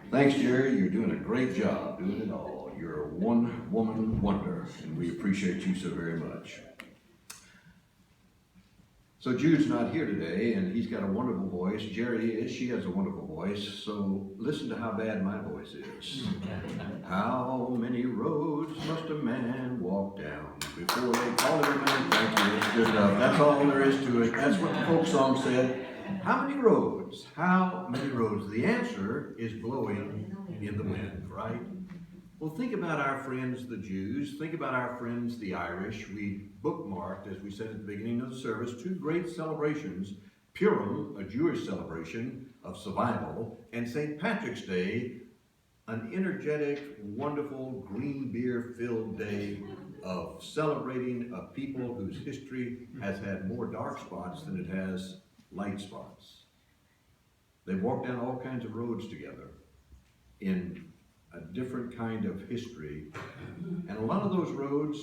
Thanks, Jerry. You're doing a great job doing it all. You're a one-woman wonder, and we appreciate you so very much. So Jude's not here today, and he's got a wonderful voice. Jerry is. She has a wonderful voice. So listen to how bad my voice is. How many roads must a man walk down before they call him a man? Thank you. It's good enough. That's all there is to it. That's what the folk song said. How many roads? How many roads? The answer is blowing in the wind, right? Well, think about our friends, the Jews. Think about our friends, the Irish. We bookmarked, as we said at the beginning of the service, two great celebrations. Purim, a Jewish celebration of survival, and St. Patrick's Day, an energetic, wonderful, green beer-filled day of celebrating a people whose history has had more dark spots than it has light spots. They walked down all kinds of roads together in a different kind of history, and a lot of those roads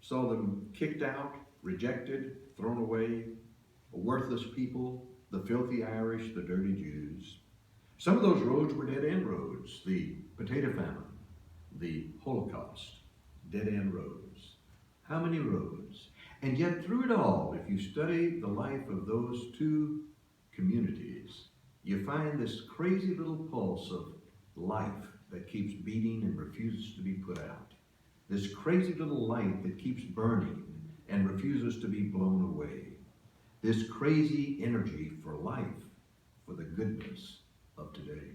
saw them kicked out, rejected, thrown away, a worthless people, the filthy Irish, the dirty Jews. Some of those roads were dead-end roads, the potato famine, the Holocaust, dead-end roads. How many roads? And yet through it all, if you study the life of those two communities, you find this crazy little pulse of life that keeps beating and refuses to be put out. This crazy little light that keeps burning and refuses to be blown away. This crazy energy for life, for the goodness of today.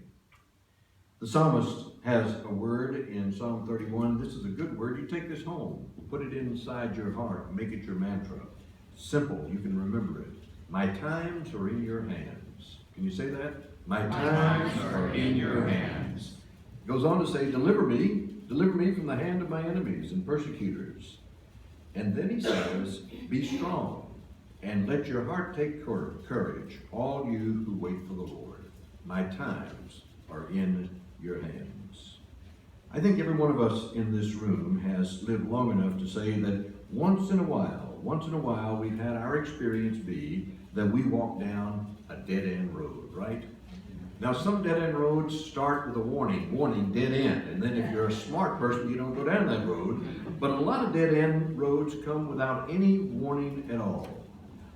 The psalmist has a word in Psalm 31. This is a good word. You take this home, put it inside your heart, make it your mantra. Simple, you can remember it. My times are in your hands. Can you say that? My times are in your hands. Goes on to say, deliver me from the hand of my enemies and persecutors. And then he says, be strong and let your heart take courage, all you who wait for the Lord. My times are in your hands. I think every one of us in this room has lived long enough to say that once in a while, we've had our experience be that we walk down a dead-end road, right? Now, some dead-end roads start with a warning, dead end. And then if you're a smart person, you don't go down that road. But a lot of dead-end roads come without any warning at all.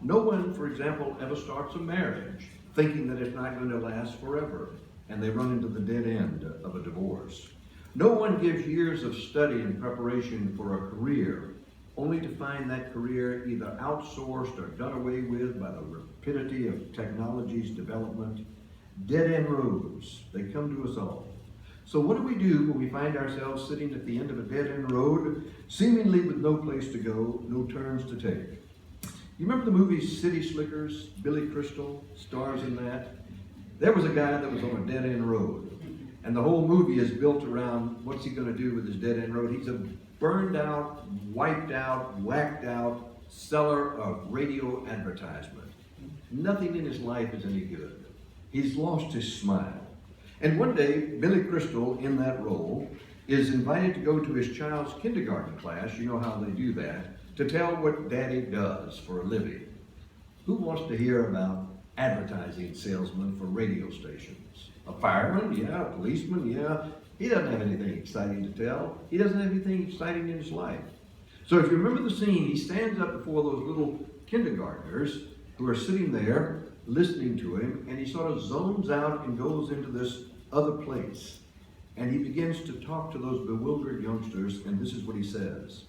No one, for example, ever starts a marriage thinking that it's not going to last forever, and they run into the dead end of a divorce. No one gives years of study and preparation for a career, only to find that career either outsourced or done away with by the rapidity of technology's development. Dead-end roads, they come to us all. So what do we do when we find ourselves sitting at the end of a dead-end road, seemingly with no place to go, no turns to take? You remember the movie City Slickers? Billy Crystal stars in that. There was a guy that was on a dead-end road, and the whole movie is built around what's he going to do with his dead-end road. He's a burned out, wiped out, whacked out seller of radio advertisement. Nothing in his life is any good. He's lost his smile. And one day, Billy Crystal, in that role, is invited to go to his child's kindergarten class, you know how they do that, to tell what daddy does for a living. Who wants to hear about advertising salesmen for radio stations? A fireman? Yeah. A policeman? Yeah. He doesn't have anything exciting to tell. He doesn't have anything exciting in his life. So if you remember the scene, he stands up before those little kindergartners who are sitting there listening to him, and he sort of zones out and goes into this other place. And he begins to talk to those bewildered youngsters, and this is what he says.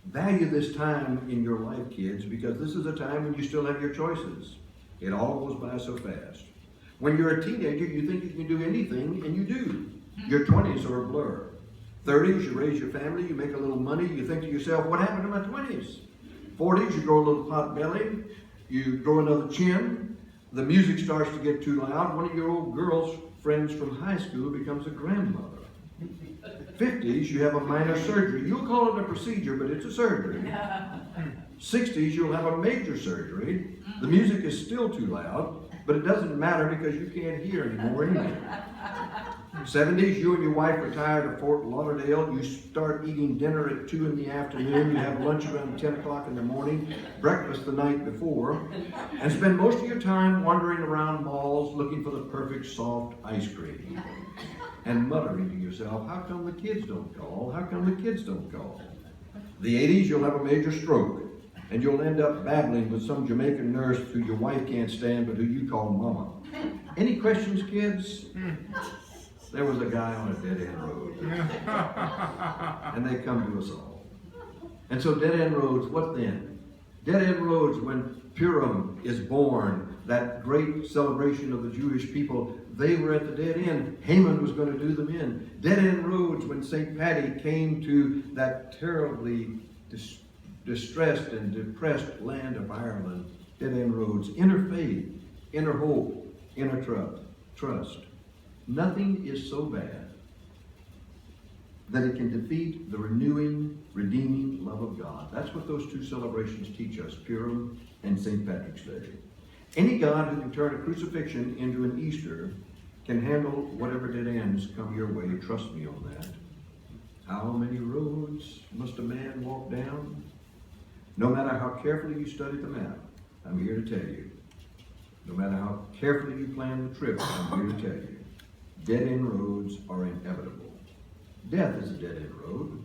Value this time in your life, kids, because this is a time when you still have your choices. It all goes by so fast. When you're a teenager, you think you can do anything, and you do. Your 20s are a blur. 30s, you raise your family, you make a little money, you think to yourself, what happened to my 20s? 40s, you grow a little pot belly, you grow another chin, the music starts to get too loud, one of your old girl's friends from high school becomes a grandmother. 50s, you have a minor surgery. You'll call it a procedure, but it's a surgery. 60s, you'll have a major surgery. The music is still too loud. But it doesn't matter because you can't hear anymore anyway. 70s, you and your wife retire to Fort Lauderdale. You start eating dinner at 2 in the afternoon. You have lunch around 10 o'clock in the morning, breakfast the night before, and spend most of your time wandering around malls looking for the perfect soft ice cream. And muttering to yourself, how come the kids don't call? How come the kids don't call? The 80s, you'll have a major stroke, and you'll end up babbling with some Jamaican nurse who your wife can't stand but who you call mama. Any questions, kids? There was a guy on a dead-end road. And they come to us all. And so dead-end roads, what then? Dead-end roads when Purim is born, that great celebration of the Jewish people, they were at the dead end. Haman was going to do them in. Dead-end roads when St. Patty came to that terribly distressed and depressed land of Ireland. Dead-end roads. Inner faith, inner hope, inner trust. Nothing is so bad that it can defeat the renewing, redeeming love of God. That's what those two celebrations teach us, Purim and St. Patrick's Day. Any God who can turn a crucifixion into an Easter can handle whatever dead ends come your way. Trust me on that. How many roads must a man walk down? No matter how carefully you study the map, I'm here to tell you. No matter how carefully you plan the trip, I'm here to tell you. Dead-end roads are inevitable. Death is a dead-end road.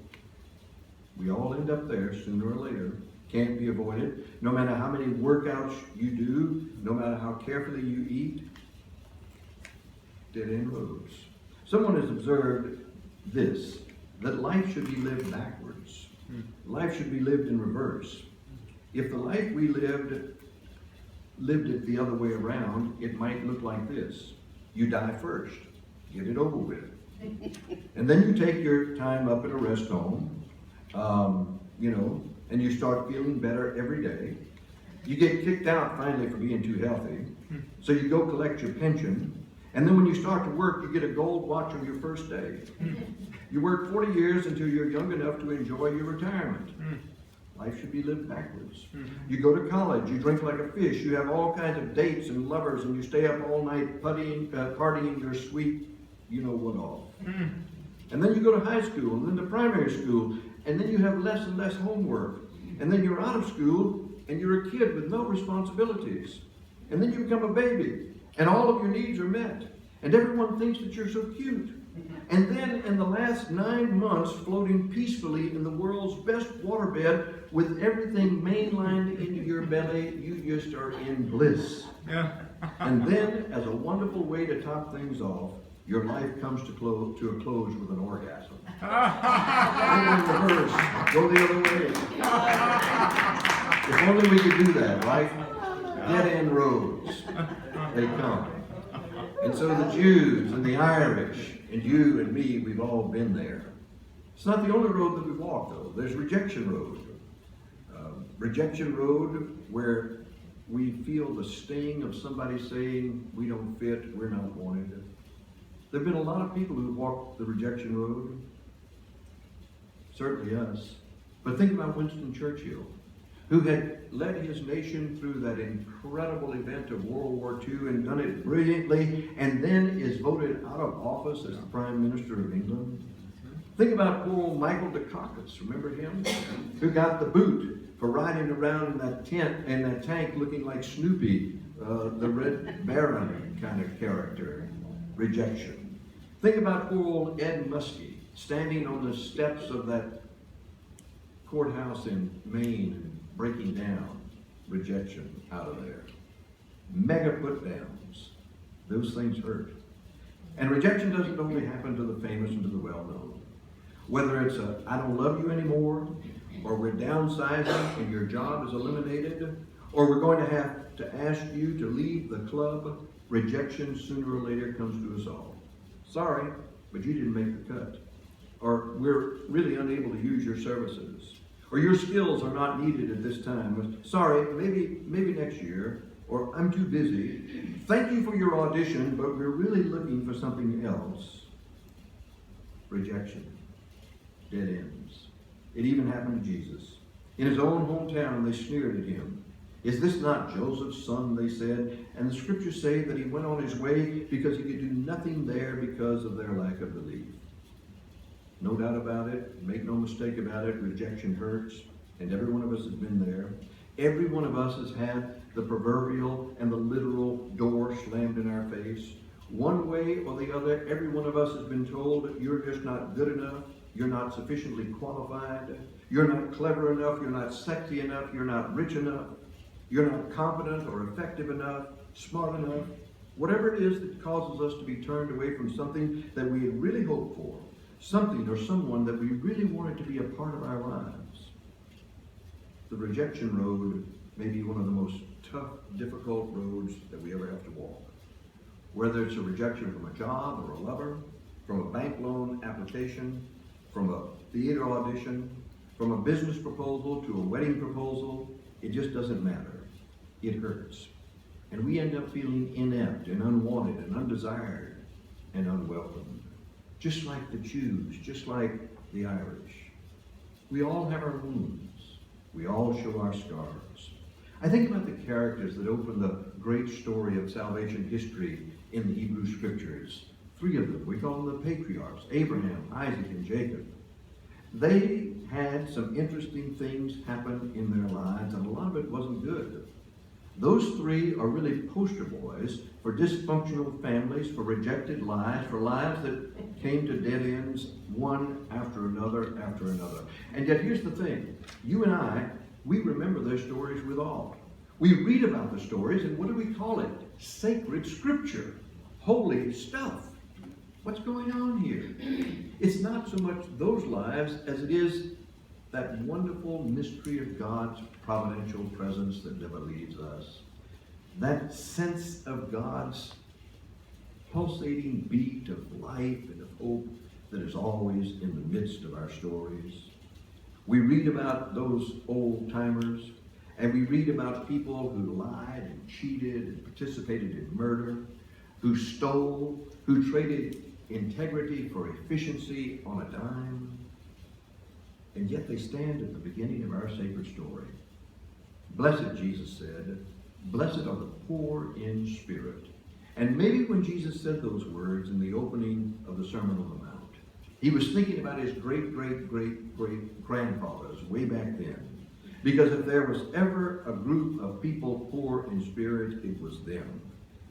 We all end up there sooner or later. Can't be avoided. No matter how many workouts you do, no matter how carefully you eat, dead-end roads. Someone has observed this, that life should be lived backwards. Life should be lived in reverse. If the life we lived it the other way around, it might look like this. You die first. Get it over with. And then you take your time up at a rest home, and you start feeling better every day. You get kicked out finally for being too healthy. So you go collect your pension. And then when you start to work, you get a gold watch on your first day. You work 40 years until you're young enough to enjoy your retirement. Life should be lived backwards. You go to college, you drink like a fish, you have all kinds of dates and lovers, and you stay up all night partying your sweet you-know-what off. And then you go to high school, and then to primary school, and then you have less and less homework. And then you're out of school, and you're a kid with no responsibilities. And then you become a baby, and all of your needs are met. And everyone thinks that you're so cute. And then in the last 9 months, floating peacefully in the world's best waterbed with everything mainlined into your belly, you just are in bliss. And then, as a wonderful way to top things off, your life comes to a close with an orgasm. In reverse, go the other way. If only we could do that, right? Dead-end roads, they come. And so the Jews and the Irish, and you and me, we've all been there. It's not the only road that we walk, though. There's rejection road. Rejection road where we feel the sting of somebody saying, we don't fit, we're not wanted. There have been a lot of people who've walked the rejection road. Certainly us. But think about Winston Churchill, who had led his nation through that incredible event of World War II and done it brilliantly, and then is voted out of office as the Prime Minister of England. Think about poor old Michael Dukakis, remember him? Who got the boot for riding around in that tent and that tank looking like Snoopy, the Red Baron kind of character. Rejection. Think about poor old Ed Muskie standing on the steps of that courthouse in Maine and breaking down. Rejection out of there. Mega put downs. Those things hurt. And rejection doesn't only happen to the famous and to the well-known. Whether it's a I don't love you anymore, or we're downsizing and your job is eliminated, or we're going to have to ask you to leave the club, rejection sooner or later comes to us all. Sorry, but you didn't make the cut. Or we're really unable to use your services. Or your skills are not needed at this time. Sorry, maybe next year. Or I'm too busy. Thank you for your audition, but we're really looking for something else. Rejection. Dead ends. It even happened to Jesus. In his own hometown, they sneered at him. Is this not Joseph's son, they said? And the scriptures say that he went on his way because he could do nothing there because of their lack of belief. No doubt about it, make no mistake about it, rejection hurts, and every one of us has been there. Every one of us has had the proverbial and the literal door slammed in our face. One way or the other, every one of us has been told that you're just not good enough, you're not sufficiently qualified, you're not clever enough, you're not sexy enough, you're not rich enough, you're not competent or effective enough, smart enough. Whatever it is that causes us to be turned away from something that we had really hoped for, something or someone that we really wanted to be a part of our lives. The rejection road may be one of the most tough, difficult roads that we ever have to walk. Whether it's a rejection from a job or a lover, from a bank loan application, from a theater audition, from a business proposal to a wedding proposal, it just doesn't matter. It hurts. And we end up feeling inept and unwanted and undesired and unwelcome. Just like the Jews, just like the Irish. We all have our wounds. We all show our scars. I think about the characters that open the great story of salvation history in the Hebrew Scriptures. 3 of them, we call them the patriarchs, Abraham, Isaac, and Jacob. They had some interesting things happen in their lives, and a lot of it wasn't good. Those 3 are really poster boys for dysfunctional families, for rejected lives, for lives that came to dead ends, one after another after another. And yet here's the thing, you and I, we remember their stories with awe. We read about the stories, and what do we call it? Sacred scripture, holy stuff. What's going on here? It's not so much those lives as it is that wonderful mystery of God's providential presence that never leaves us. That sense of God's pulsating beat of life and of hope that is always in the midst of our stories. We read about those old timers, and we read about people who lied and cheated and participated in murder, who stole, who traded integrity for efficiency on a dime. And yet they stand at the beginning of our sacred story. Blessed, Jesus said, blessed are the poor in spirit. And maybe when Jesus said those words in the opening of the Sermon on the Mount, he was thinking about his great-great-great-grandfathers way back then. Because if there was ever a group of people poor in spirit, it was them.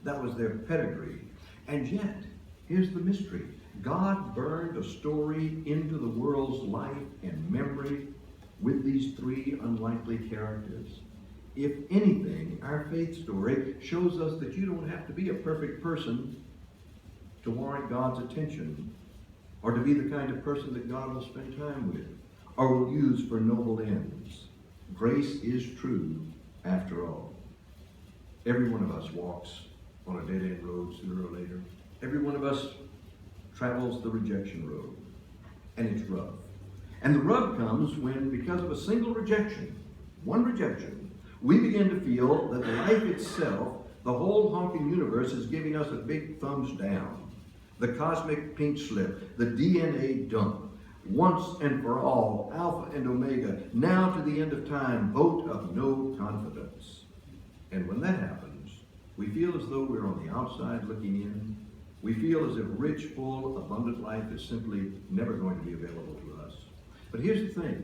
That was their pedigree. And yet, here's the mystery. God burned a story into the world's life and memory with these 3 unlikely characters. If anything, our faith story shows us that you don't have to be a perfect person to warrant God's attention, or to be the kind of person that God will spend time with, or will use for noble ends. Grace is true after all. Every one of us walks on a dead-end road sooner or later. Every one of us travels the rejection road, and it's rough. And the rub comes when, because of a single rejection, one rejection, we begin to feel that life itself, the whole honking universe, is giving us a big thumbs down. The cosmic pink slip, the DNA dump, once and for all, Alpha and Omega, now to the end of time, vote of no confidence. And when that happens, we feel as though we're on the outside looking in. We feel as if rich, full, abundant life is simply never going to be available to us. But here's the thing.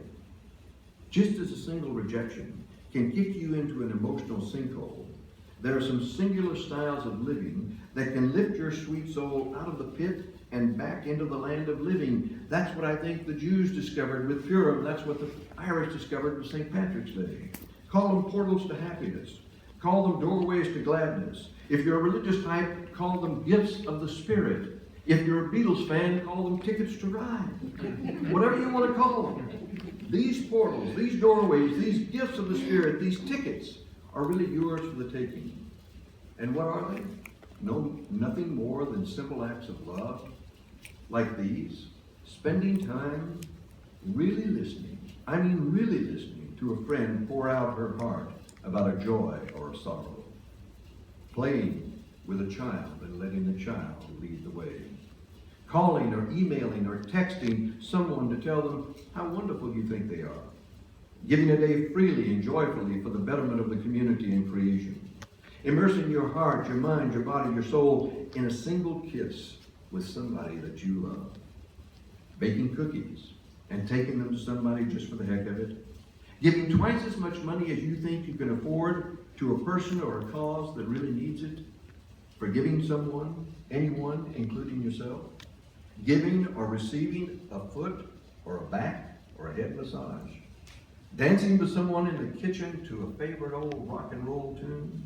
Just as a single rejection can kick you into an emotional sinkhole, there are some singular styles of living that can lift your sweet soul out of the pit and back into the land of living. That's what I think the Jews discovered with Purim. That's what the Irish discovered with St. Patrick's Day. Call them portals to happiness. Call them doorways to gladness. If you're a religious type, call them gifts of the Spirit. If you're a Beatles fan, call them tickets to ride. Whatever you want to call them. These portals, these doorways, these gifts of the Spirit, these tickets are really yours for the taking. And what are they? No, nothing more than simple acts of love, like these. Spending time really listening. I mean really listening to a friend pour out her heart about a joy or a sorrow. Playing with a child and letting the child lead the way. Calling or emailing or texting someone to tell them how wonderful you think they are. Giving a day freely and joyfully for the betterment of the community and creation. Immersing your heart, your mind, your body, your soul in a single kiss with somebody that you love. Baking cookies and taking them to somebody just for the heck of it. Giving twice as much money as you think you can afford to a person or a cause that really needs it. Forgiving someone, anyone, including yourself. Giving or receiving a foot or a back or a head massage. Dancing with someone in the kitchen to a favorite old rock and roll tune.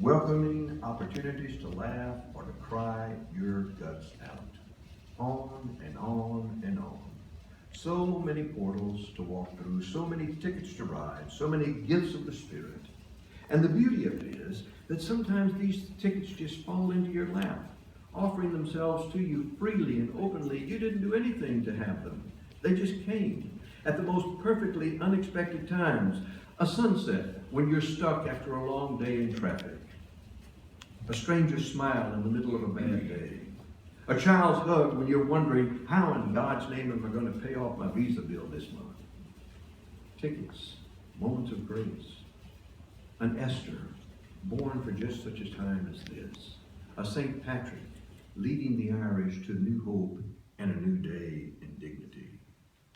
Welcoming opportunities to laugh or to cry your guts out. On and on and on. So many portals to walk through, so many tickets to ride, so many gifts of the Spirit. And the beauty of it is that sometimes these tickets just fall into your lap, offering themselves to you freely and openly. You didn't do anything to have them. They just came at the most perfectly unexpected times. A sunset when you're stuck after a long day in traffic. A stranger's smile in the middle of a bad day. A child's hug when you're wondering, how in God's name am I going to pay off my visa bill this month? Tickets, moments of grace. An Esther, born for just such a time as this. A St. Patrick, leading the Irish to new hope and a new day in dignity.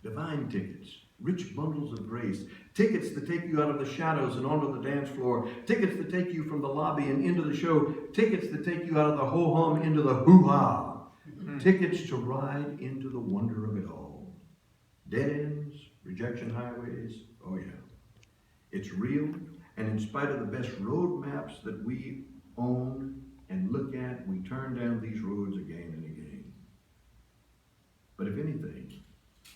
Divine tickets, rich bundles of grace. Tickets that take you out of the shadows and onto the dance floor. Tickets that take you from the lobby and into the show. Tickets that take you out of the ho-hum into the hoo-ha. Tickets to ride into the wonder of it all. Dead ends, rejection highways, oh yeah. It's real, and in spite of the best road maps that we own and look at, we turn down these roads again and again. But if anything,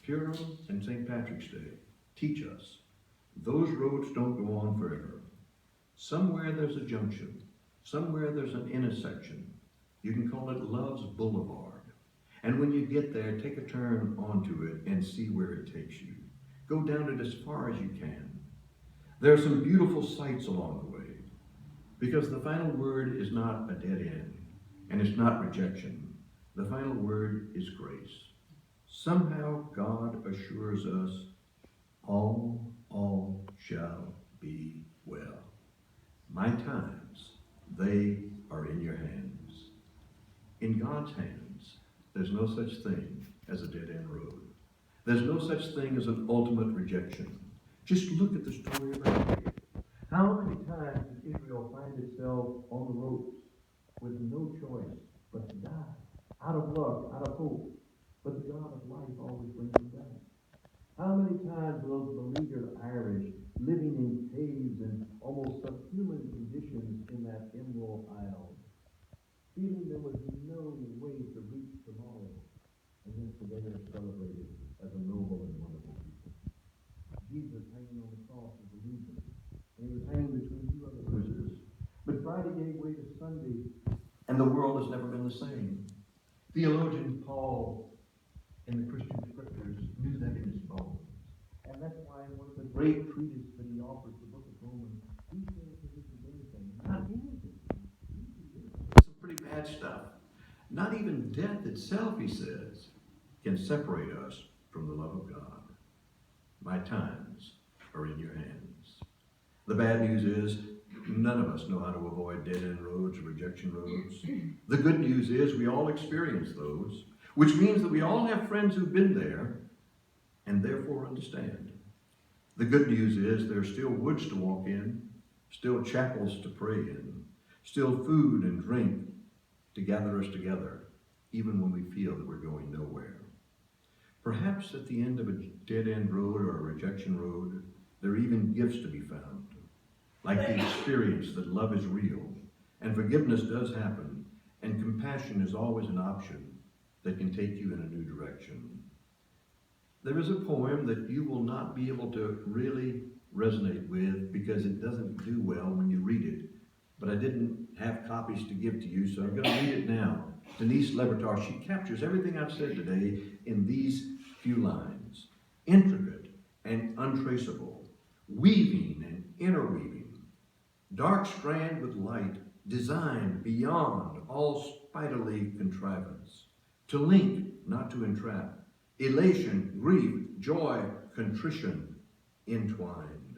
Purim and St. Patrick's Day teach us those roads don't go on forever. Somewhere there's a junction. Somewhere there's an intersection. You can call it Love's Boulevard. And when you get there, take a turn onto it and see where it takes you. Go down it as far as you can. There are some beautiful sights along the way, because the final word is not a dead end, and it's not rejection. The final word is grace. Somehow God assures us, all shall be well. My times, they are in your hands. In God's hands, there's no such thing as a dead-end road. There's no such thing as an ultimate rejection. Just look at the story of Israel. How many times did Israel find itself on the ropes with no choice but to die, out of love, out of hope? But the God of life always brings them back. How many times were those beleaguered Irish living in caves and almost subhuman conditions in that Emerald Isle, feeling there was no way to reach tomorrow, and yet today they're celebrated as a noble and wonderful people. Jesus hanging on the cross was a loser, and he was hanging between two other losers. But Friday gave way to Sunday, and the world has never been the same. Theologian Paul in the Christian scriptures knew that in his bones. And that's why in one of the great treatises that he offers, the book of Romans, he says that this is anything, not anything. Some pretty bad stuff. Not even death itself, he says, can separate us from the love of God. My times are in your hands. The bad news is none of us know how to avoid dead-end roads or rejection roads. The good news is we all experience those, which means that we all have friends who've been there and therefore understand. The good news is there's still woods to walk in, still chapels to pray in, still food and drink to gather us together, even when we feel that we're going nowhere. Perhaps at the end of a dead-end road or a rejection road, there are even gifts to be found, like the experience that love is real, and forgiveness does happen, and compassion is always an option that can take you in a new direction. There is a poem that you will not be able to really resonate with because it doesn't do well when you read it. But I didn't have copies to give to you, so I'm going to read it now. Denise Levertar, she captures everything I've said today in these few lines. Intricate and untraceable, weaving and interweaving, dark strand with light, designed beyond all spitally contrivance, to link, not to entrap, elation, grief, joy, contrition, entwined,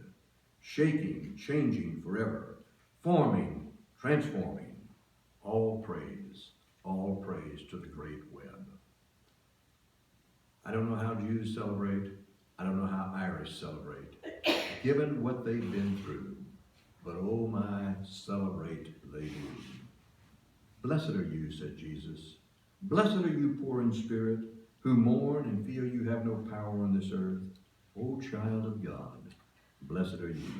shaking, changing forever, forming, transforming. All praise to the great web. I don't know how Jews celebrate. I don't know how Irish celebrate, given what they've been through. But oh my, celebrate they do. Blessed are you, said Jesus. Blessed are you poor in spirit, who mourn and feel you have no power on this earth. O child of God, blessed are you.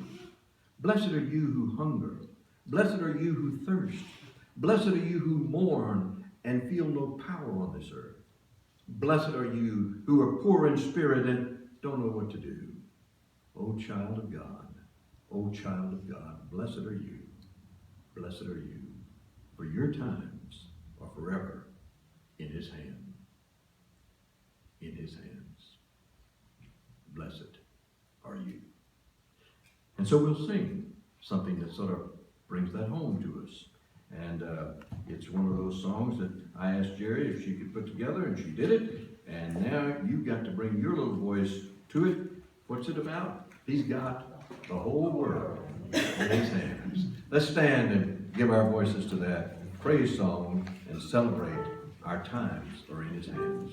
Blessed are you who hunger. Blessed are you who thirst. Blessed are you who mourn and feel no power on this earth. Blessed are you who are poor in spirit and don't know what to do. O child of God, O child of God, blessed are you. Blessed are you. For your times are forever in his hand. In his hands. Blessed are you. And so we'll sing something that sort of brings that home to us. And it's one of those songs that I asked Jerry if she could put together, and she did it. And now you've got to bring your little voice to it. What's it about? He's got the whole world in his hands. Let's stand and give our voices to that praise song and celebrate our times are in his hands.